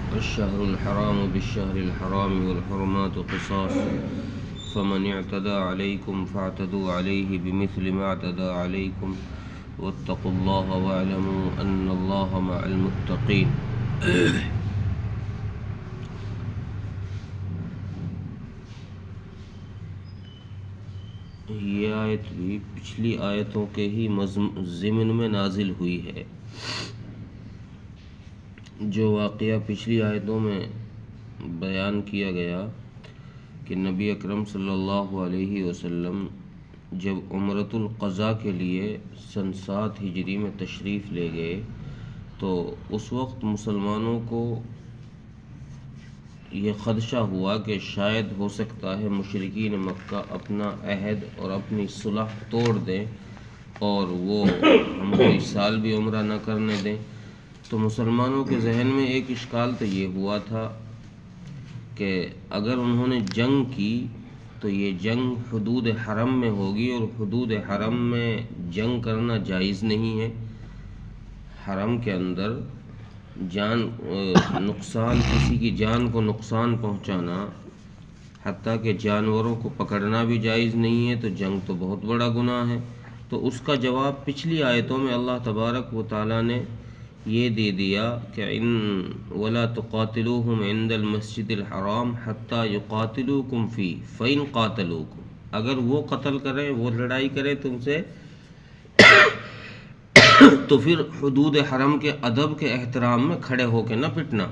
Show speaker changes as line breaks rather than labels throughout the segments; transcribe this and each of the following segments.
الشهر الحرام بالشهر الحرام والحرمات قصاص فمن اعتدى عليكم فاعتدوا عليه بمثل ما اعتدى عليكم واتقوا الله واعلموا ان الله مع المتقين. یہ آیت بھی پچھلی آیتوں کے ہی ضمن میں نازل ہوئی ہے. جو واقعہ پچھلی آیتوں میں بیان کیا گیا کہ نبی اکرم صلی اللہ علیہ وسلم جب عمرۃ القضاء کے لیے سن 7 ہجری میں تشریف لے گئے تو اس وقت مسلمانوں کو یہ خدشہ ہوا کہ شاید ہو سکتا ہے مشرکین مکہ اپنا عہد اور اپنی صلح توڑ دیں اور وہ ہم کو اس سال بھی عمرہ نہ کرنے دیں. تو مسلمانوں کے ذہن میں ایک اشکال تو یہ ہوا تھا کہ اگر انہوں نے جنگ کی تو یہ جنگ حدود حرم میں ہوگی اور حدود حرم میں جنگ کرنا جائز نہیں ہے. حرم کے اندر نقصان کسی کی جان کو نقصان پہنچانا حتیٰ کہ جانوروں کو پکڑنا بھی جائز نہیں ہے، تو جنگ تو بہت بڑا گناہ ہے. تو اس کا جواب پچھلی آیتوں میں اللہ تبارک و تعالیٰ نے یہ دے دیا کہ وَلَا تُقَاتِلُوهُمْ عِنْدَ الْمَسْجِدِ الْحَرَامِ حَتَّى يُقَاتِلُوكُمْ فِيهِ فَإِنْ قَاتَلُوكُمْ. اگر وہ قتل کریں، وہ لڑائی کریں تم سے، تو پھر حدود حرم کے ادب کے احترام میں کھڑے ہو کے نہ پٹنا،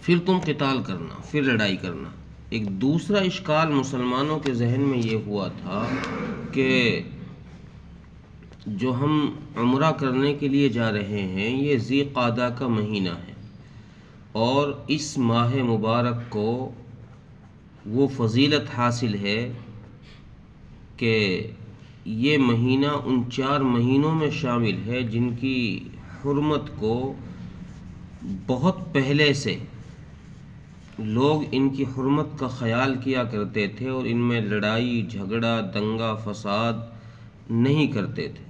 پھر تم قتال کرنا، پھر لڑائی کرنا. ایک دوسرا اشکال مسلمانوں کے ذہن میں یہ ہوا تھا کہ جو ہم عمرہ کرنے کے لیے جا رہے ہیں یہ ذی قعدہ کا مہینہ ہے اور اس ماہ مبارک کو وہ فضیلت حاصل ہے کہ یہ مہینہ ان 4 مہینوں میں شامل ہے جن کی حرمت کو بہت پہلے سے لوگ ان کی حرمت کا خیال کیا کرتے تھے اور ان میں لڑائی جھگڑا دنگا فساد نہیں کرتے تھے.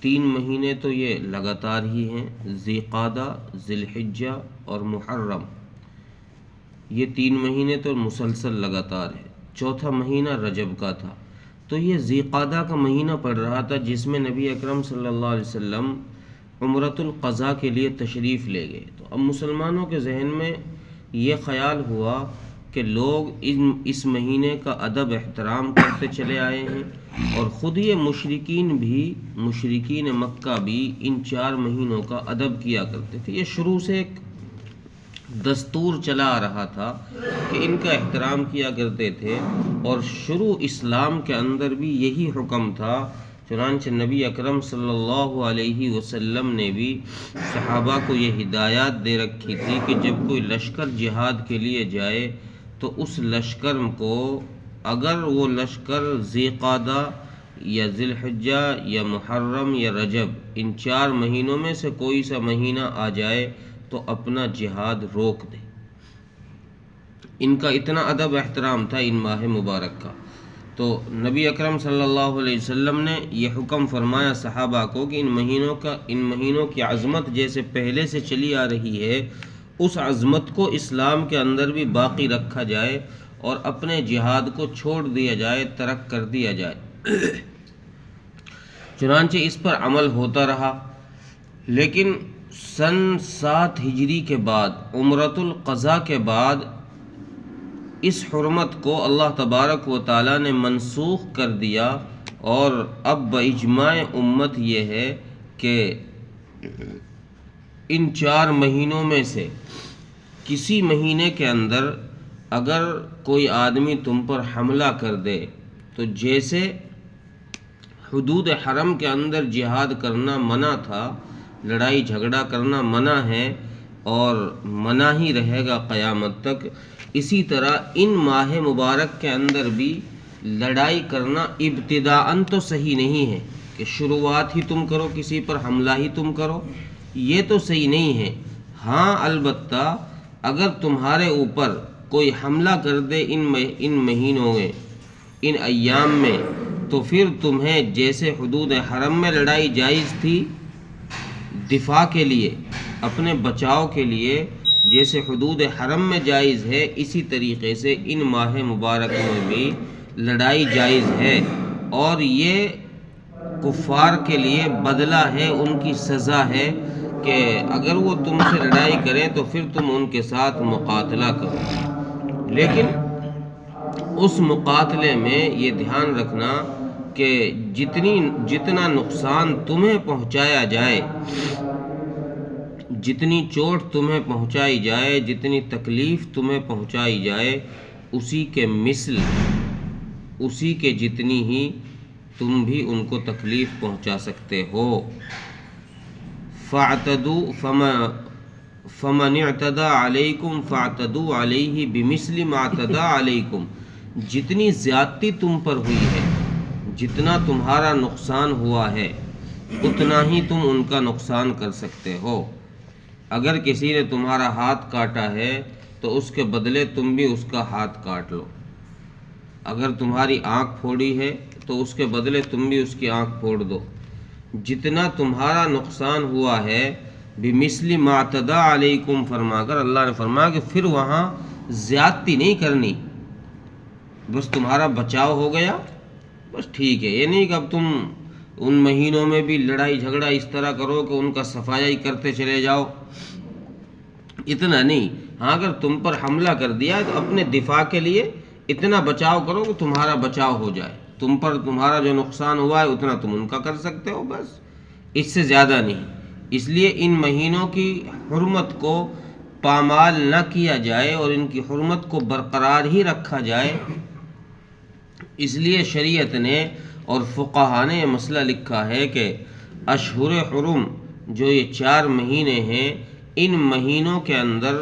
3 مہینے تو یہ لگاتار ہی ہیں، ذی قعدہ، ذی الحجہ اور محرم. یہ 3 مہینے تو مسلسل لگاتار ہے. چوتھا مہینہ رجب کا تھا. تو یہ ذی قعدہ کا مہینہ پڑ رہا تھا جس میں نبی اکرم صلی اللہ علیہ وسلم عمرۃ القضاء کے لیے تشریف لے گئے. تو اب مسلمانوں کے ذہن میں یہ خیال ہوا کہ لوگ اس مہینے کا ادب احترام کرتے چلے آئے ہیں اور خود یہ مشرکین مکہ بھی ان 4 مہینوں کا ادب کیا کرتے تھے. یہ شروع سے ایک دستور چلا آ رہا تھا کہ ان کا احترام کیا کرتے تھے اور شروع اسلام کے اندر بھی یہی حکم تھا. چنانچہ نبی اکرم صلی اللہ علیہ وسلم نے بھی صحابہ کو یہ ہدایات دے رکھی تھی کہ جب کوئی لشکر جہاد کے لیے جائے تو اس لشکر کو اگر وہ لشکر ذی قعدہ یا ذی الحجہ یا محرم یا رجب ان 4 مہینوں میں سے کوئی سا مہینہ آ جائے تو اپنا جہاد روک دے. ان کا اتنا ادب احترام تھا ان ماہ مبارک کا. تو نبی اکرم صلی اللہ علیہ وسلم نے یہ حکم فرمایا صحابہ کو کہ ان مہینوں کی عظمت جیسے پہلے سے چلی آ رہی ہے اس عظمت کو اسلام کے اندر بھی باقی رکھا جائے اور اپنے جہاد کو چھوڑ دیا جائے، ترک کر دیا جائے. چنانچہ اس پر عمل ہوتا رہا. لیکن سن 7 ہجری کے بعد عمرۃ القضاء کے بعد اس حرمت کو اللہ تبارک و تعالیٰ نے منسوخ کر دیا اور اب باجماع امت یہ ہے کہ ان 4 مہینوں میں سے کسی مہینے کے اندر اگر کوئی آدمی تم پر حملہ کر دے تو جیسے حدود حرم کے اندر جہاد کرنا منع تھا، لڑائی جھگڑا کرنا منع ہے اور منع ہی رہے گا قیامت تک، اسی طرح ان ماہ مبارک کے اندر بھی لڑائی کرنا ابتداءً تو صحیح نہیں ہے کہ شروعات ہی تم کرو، کسی پر حملہ ہی تم کرو، یہ تو صحیح نہیں ہے. ہاں البتہ اگر تمہارے اوپر کوئی حملہ کر دے ان مہینوں میں، ان ایام میں، تو پھر تمہیں جیسے حدود حرم میں لڑائی جائز تھی دفاع کے لیے، اپنے بچاؤ کے لیے، جیسے حدود حرم میں جائز ہے، اسی طریقے سے ان ماہ مبارک میں بھی لڑائی جائز ہے، اور یہ کفار کے لیے بدلہ ہے، ان کی سزا ہے کہ اگر وہ تم سے لڑائی کریں تو پھر تم ان کے ساتھ مقاتلہ کرو، لیکن اس مقاتلے میں یہ دھیان رکھنا کہ جتنا نقصان تمہیں پہنچایا جائے، جتنی چوٹ تمہیں پہنچائی جائے، جتنی تکلیف تمہیں پہنچائی جائے، اسی کے مثل، اسی کے جتنی ہی تم بھی ان کو تکلیف پہنچا سکتے ہو۔ فَاعْتَدُوا فَمَنِ اعْتَدَى عَلَيْكُمْ فَاعْتَدُوا عَلَيْهِ بِمِثْلِ مَا اعْتَدَى عَلَيْكُمْ، جتنی زیادتی تم پر ہوئی ہے، جتنا تمہارا نقصان ہوا ہے، اتنا ہی تم ان کا نقصان کر سکتے ہو۔ اگر کسی نے تمہارا ہاتھ کاٹا ہے تو اس کے بدلے تم بھی اس کا ہاتھ کاٹ لو، اگر تمہاری آنکھ پھوڑی ہے تو اس کے بدلے تم بھی اس کی آنکھ پھوڑ دو۔ جتنا تمہارا نقصان ہوا ہے، بِمِثْلِ مَا اعْتَدَى عَلَيْكُمْ فرما کر اللہ نے فرمایا کہ پھر وہاں زیادتی نہیں کرنی، بس تمہارا بچاؤ ہو گیا، بس ٹھیک ہے۔ یہ نہیں کہ اب تم ان مہینوں میں بھی لڑائی جھگڑا اس طرح کرو کہ ان کا صفایا ہی کرتے چلے جاؤ، اتنا نہیں۔ ہاں اگر تم پر حملہ کر دیا تو اپنے دفاع کے لیے اتنا بچاؤ کرو کہ تمہارا بچاؤ ہو جائے، تم پر تمہارا جو نقصان ہوا ہے اتنا تم ان کا کر سکتے ہو، بس اس سے زیادہ نہیں۔ اس لیے ان مہینوں کی حرمت کو پامال نہ کیا جائے اور ان کی حرمت کو برقرار ہی رکھا جائے، اس لیے شریعت نے اور فقہا نے یہ مسئلہ لکھا ہے کہ اشہر حرم جو یہ 4 مہینے ہیں، ان مہینوں کے اندر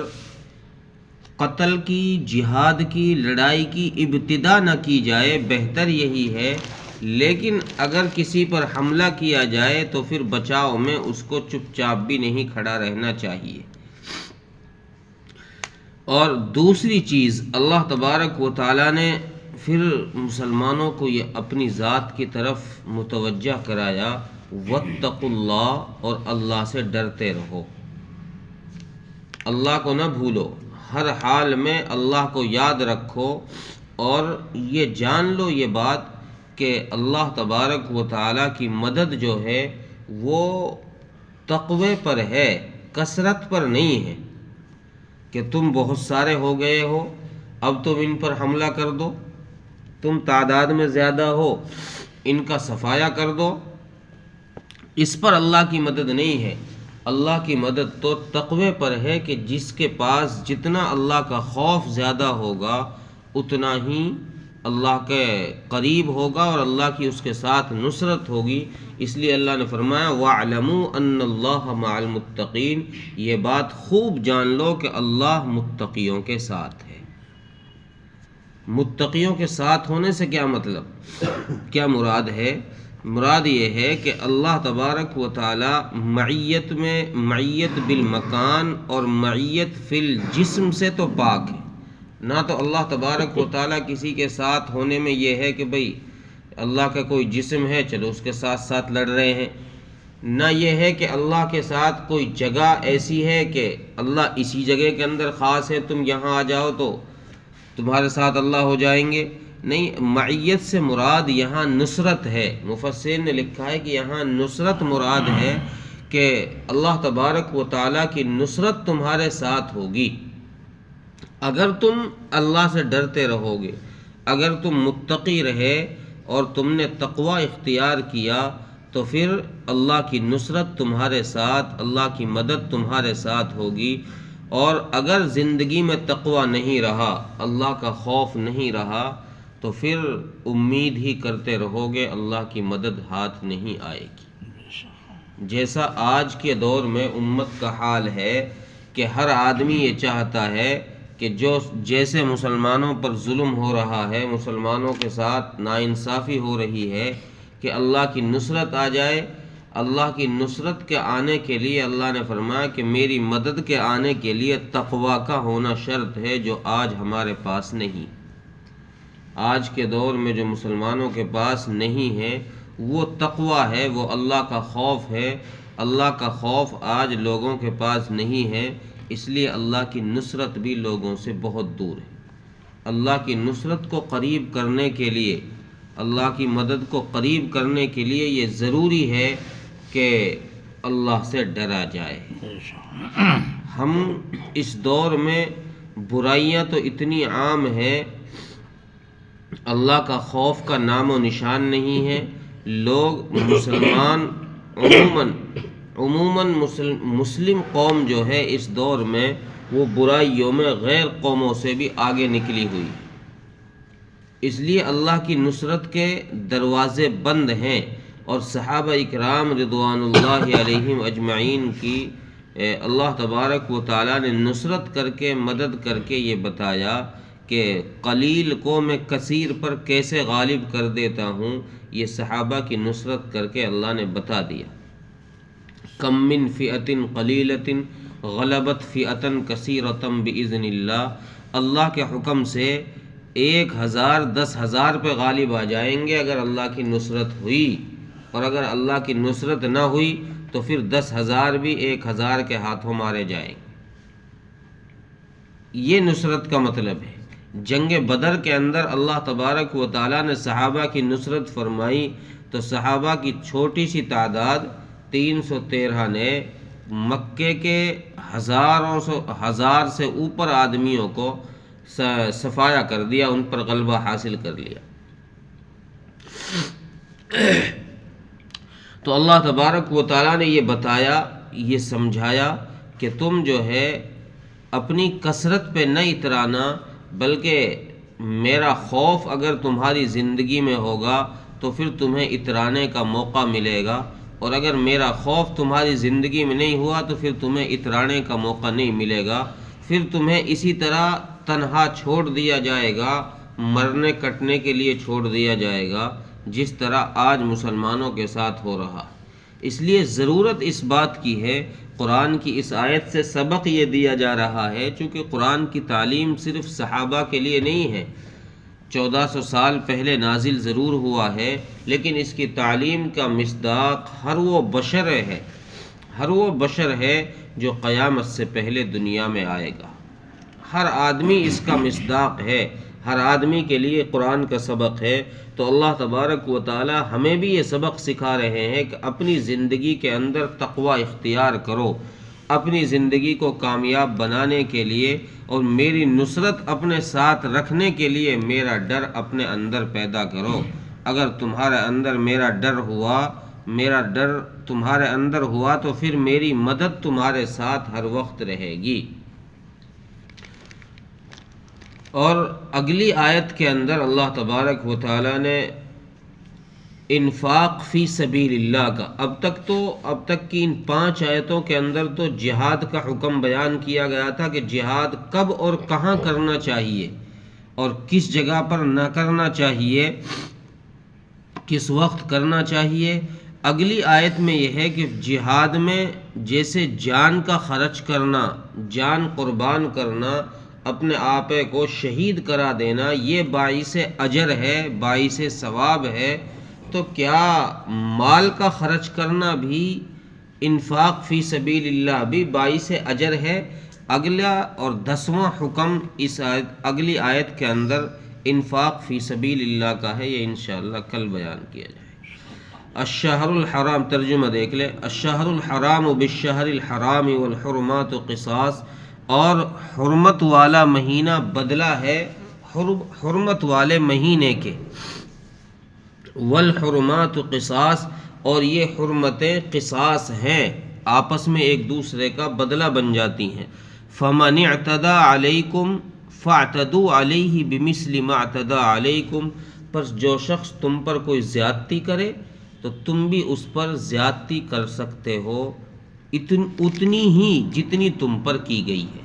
قتل کی، جہاد کی، لڑائی کی ابتدا نہ کی جائے، بہتر یہی ہے، لیکن اگر کسی پر حملہ کیا جائے تو پھر بچاؤ میں اس کو چپ چاپ بھی نہیں کھڑا رہنا چاہیے۔ اور دوسری چیز، اللہ تبارک و تعالیٰ نے پھر مسلمانوں کو یہ اپنی ذات کی طرف متوجہ کرایا، واتقوا اللہ، اور اللہ سے ڈرتے رہو، اللہ کو نہ بھولو، ہر حال میں اللہ کو یاد رکھو، اور یہ جان لو یہ بات کہ اللہ تبارک و تعالیٰ کی مدد جو ہے وہ تقوی پر ہے، کثرت پر نہیں ہے کہ تم بہت سارے ہو گئے ہو اب تم ان پر حملہ کر دو، تم تعداد میں زیادہ ہو ان کا صفایا کر دو، اس پر اللہ کی مدد نہیں ہے۔ اللہ کی مدد تو تقوی پر ہے کہ جس کے پاس جتنا اللہ کا خوف زیادہ ہوگا اتنا ہی اللہ کے قریب ہوگا اور اللہ کی اس کے ساتھ نصرت ہوگی۔ اس لیے اللہ نے فرمایا وَاعْلَمُوا أَنَّ اللَّهَ مَعَ الْمُتَّقِينَ، یہ بات خوب جان لو کہ اللہ متقیوں کے ساتھ ہے۔ متقیوں کے ساتھ ہونے سے کیا مطلب، کیا مراد ہے؟ مراد یہ ہے کہ اللہ تبارک و تعالی معیت میں، معیت بالمکان اور معیت فی الجسم سے تو پاک ہے۔ نہ تو اللہ تبارک و تعالی کسی کے ساتھ ہونے میں یہ ہے کہ بھئی اللہ کا کوئی جسم ہے چلو اس کے ساتھ ساتھ لڑ رہے ہیں، نہ یہ ہے کہ اللہ کے ساتھ کوئی جگہ ایسی ہے کہ اللہ اسی جگہ کے اندر خاص ہے، تم یہاں آ جاؤ تو تمہارے ساتھ اللہ ہو جائیں گے، نہیں۔ معیت سے مراد یہاں نصرت ہے، مفسرین نے لکھا ہے کہ یہاں نصرت مراد ہے کہ اللہ تبارک و تعالیٰ کی نصرت تمہارے ساتھ ہوگی اگر تم اللہ سے ڈرتے رہو گے، اگر تم متقی رہے اور تم نے تقوی اختیار کیا تو پھر اللہ کی نصرت تمہارے ساتھ، اللہ کی مدد تمہارے ساتھ ہوگی۔ اور اگر زندگی میں تقوی نہیں رہا، اللہ کا خوف نہیں رہا، تو پھر امید ہی کرتے رہو گے، اللہ کی مدد ہاتھ نہیں آئے گی۔ جیسا آج کے دور میں امت کا حال ہے کہ ہر آدمی یہ چاہتا ہے کہ جیسے مسلمانوں پر ظلم ہو رہا ہے، مسلمانوں کے ساتھ ناانصافی ہو رہی ہے، کہ اللہ کی نصرت آ جائے۔ اللہ کی نصرت کے آنے کے لیے اللہ نے فرمایا کہ میری مدد کے آنے کے لیے تقوی کا ہونا شرط ہے، جو آج ہمارے پاس نہیں۔ آج کے دور میں جو مسلمانوں کے پاس نہیں ہے وہ تقوی ہے، وہ اللہ کا خوف ہے۔ اللہ کا خوف آج لوگوں کے پاس نہیں ہے، اس لیے اللہ کی نصرت بھی لوگوں سے بہت دور ہے۔ اللہ کی نصرت کو قریب کرنے کے لیے، اللہ کی مدد کو قریب کرنے کے لیے یہ ضروری ہے کہ اللہ سے ڈرا جائے۔ ہم اس دور میں برائیاں تو اتنی عام ہیں، اللہ کا خوف کا نام و نشان نہیں ہے۔ لوگ مسلمان عموماً مسلم قوم جو ہے اس دور میں وہ برائیوں میں غیر قوموں سے بھی آگے نکلی ہوئی ہے۔ اس لیے اللہ کی نصرت کے دروازے بند ہیں، اور صحابہ اکرام رضوان اللہ علیہم اجمعین کی اللہ تبارک و تعالیٰ نے نصرت کر کے مدد کر کے یہ بتایا کہ قلیل کو میں کثیر پر کیسے غالب کر دیتا ہوں، یہ صحابہ کی نصرت کر کے اللہ نے بتا دیا۔ کم من فئۃ قلیلۃ غلبت فئۃ کثیرۃ بإذن اللہ، اللہ کے حکم سے 1000 10,000 پہ غالب آ جائیں گے اگر اللہ کی نصرت ہوئی، اور اگر اللہ کی نصرت نہ ہوئی تو پھر 10,000 بھی 1000 کے ہاتھوں مارے جائیں گے۔ یہ نصرت کا مطلب ہے۔ جنگ بدر کے اندر اللہ تبارک و تعالیٰ نے صحابہ کی نصرت فرمائی تو صحابہ کی چھوٹی سی تعداد 313 نے مکے کے ہزار سے اوپر آدمیوں کو صفایا کر دیا، ان پر غلبہ حاصل کر لیا۔ تو اللہ تبارک و تعالیٰ نے یہ بتایا، یہ سمجھایا کہ تم جو ہے اپنی کثرت پہ نہ اترانا، بلکہ میرا خوف اگر تمہاری زندگی میں ہوگا تو پھر تمہیں اترانے کا موقع ملے گا، اور اگر میرا خوف تمہاری زندگی میں نہیں ہوا تو پھر تمہیں اترانے کا موقع نہیں ملے گا، پھر تمہیں اسی طرح تنہا چھوڑ دیا جائے گا، مرنے کٹنے کے لیے چھوڑ دیا جائے گا، جس طرح آج مسلمانوں کے ساتھ ہو رہا۔ اس لیے ضرورت اس بات کی ہے، قرآن کی اس آیت سے سبق یہ دیا جا رہا ہے، چونکہ قرآن کی تعلیم صرف صحابہ کے لیے نہیں ہے، 1400 سال پہلے نازل ضرور ہوا ہے، لیکن اس کی تعلیم کا مصداق ہر وہ بشر ہے جو قیامت سے پہلے دنیا میں آئے گا۔ ہر آدمی اس کا مصداق ہے، ہر آدمی کے لیے قرآن کا سبق ہے۔ تو اللہ تبارک و تعالی ہمیں بھی یہ سبق سکھا رہے ہیں کہ اپنی زندگی کے اندر تقوی اختیار کرو، اپنی زندگی کو کامیاب بنانے کے لیے اور میری نصرت اپنے ساتھ رکھنے کے لیے میرا ڈر اپنے اندر پیدا کرو۔ اگر تمہارے اندر میرا ڈر تمہارے اندر ہوا تو پھر میری مدد تمہارے ساتھ ہر وقت رہے گی۔ اور اگلی آیت کے اندر اللہ تبارک و تعالی نے انفاق فی سبیل اللہ کا، اب تک کی ان 5 آیتوں کے اندر تو جہاد کا حکم بیان کیا گیا تھا کہ جہاد کب اور کہاں کرنا چاہیے اور کس جگہ پر نہ کرنا چاہیے، کس وقت کرنا چاہیے۔ اگلی آیت میں یہ ہے کہ جہاد میں جیسے جان کا خرچ کرنا، جان قربان کرنا، اپنے آپ کو شہید کرا دینا، یہ باعث اجر ہے، باعث ثواب ہے، تو کیا مال کا خرچ کرنا بھی، انفاق فی سبیل اللہ بھی باعث اجر ہے؟ اگلا اور 10واں حکم اس اگلی آیت کے اندر انفاق فی سبیل اللہ کا ہے، یہ انشاءاللہ کل بیان کیا جائے۔ الشہر الحرام، ترجمہ دیکھ لیں، الشہر الحرام بالشہر الحرام والحرمات قصاص، اور حرمت والا مہینہ بدلہ ہے حرمت والے مہینے کے، والحرمات قصاص، اور یہ حرمتیں قصاص ہیں، آپس میں ایک دوسرے کا بدلہ بن جاتی ہیں۔ فمن اعتدى علیکم فاعتدوا علیہ بمثل ما اعتدى علیکم، پس جو شخص تم پر کوئی زیادتی کرے تو تم بھی اس پر زیادتی کر سکتے ہو، اتنی ہی جتنی تم پر کی گئی ہے۔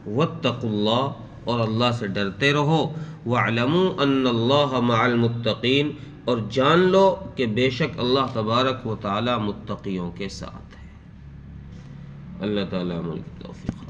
واتقوا اللہ، اور اللہ سے ڈرتے رہو۔ واعلموا ان اللہ مع المتقین، اور جان لو کہ بے شک اللہ تبارک و تعالی متقیوں کے ساتھ ہے۔ اللہ تعالی عمل کی توفیق۔